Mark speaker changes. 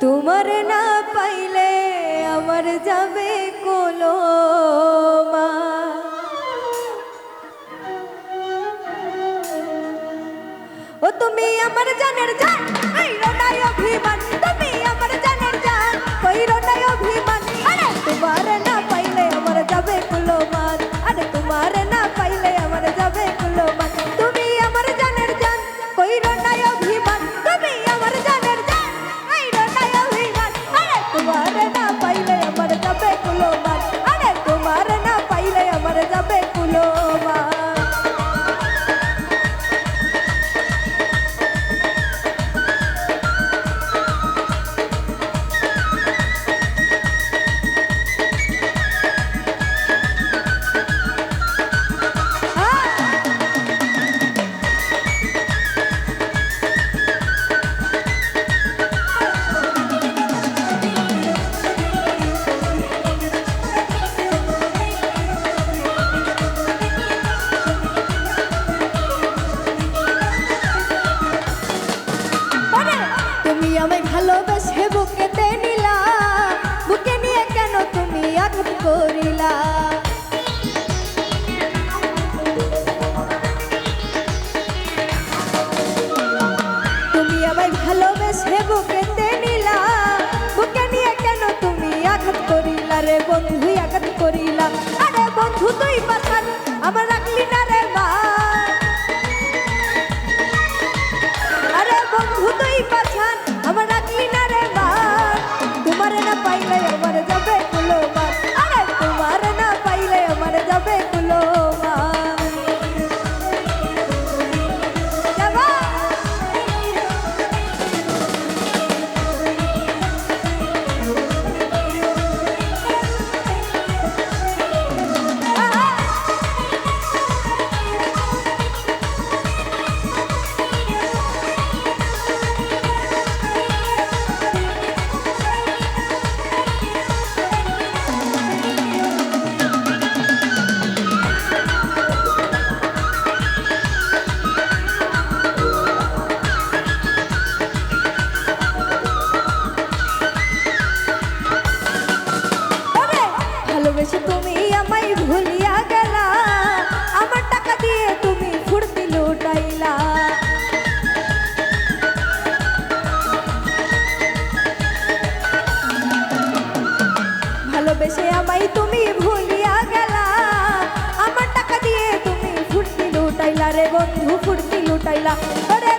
Speaker 1: তোমার না পাইলে আমার যাবে কলমা। ও তুমি আমার জানের জান, কইরো না অভিমান। তুমি আমার জানের জান, কইরো না অভিমান। আরে তোমার না পাইলে আমার যাবে কুলমান। আরে তোমার না পাইলে আমার যাবে কুলমান। তুমি আমার জানের জান, কইরো না অভিমান। তুমি আমার জানের জান, কইরো না অভিমান। আরে তোমার না পাইলে আমার যাবে কুলমান। আরে তোমার না পাইলে আমার যাবে কুলমান। তুমি আমায় ভালোবেসে বুকেতে নিলা, বুকে নিয়ে কেন তুমি আঘাত করিলা। তুমি আমায় ভালোবেসে বুকেতে নিলা, বুকে নিয়ে কেন তুমি আঘাত করিলা রে বন্ধু, আঘাত করিলা। আরে বন্ধু তুই পাঠান আমার রাখলি না রে মা। আরে বন্ধু তুই পাঠান আমার রাখলি না রে মা। তোমার না পাইলে আমার যাবে কুলমান। আরে তোমার না পাইলে আমার যাবে কুলমান। যাবা ভালোবেসে তুমি আমায় ভুলিয়া গেলা, আমার টাকা দিয়ে তুমি ফুর্তি লুটাইলা। ভালোবেসে আমায় তুমি ভুলিয়া গেলা, আমার টাকা দিয়ে তুমি ফুর্তি লুটাইলা রে বন্ধু, ফুর্তি লুটাইলা। ওরে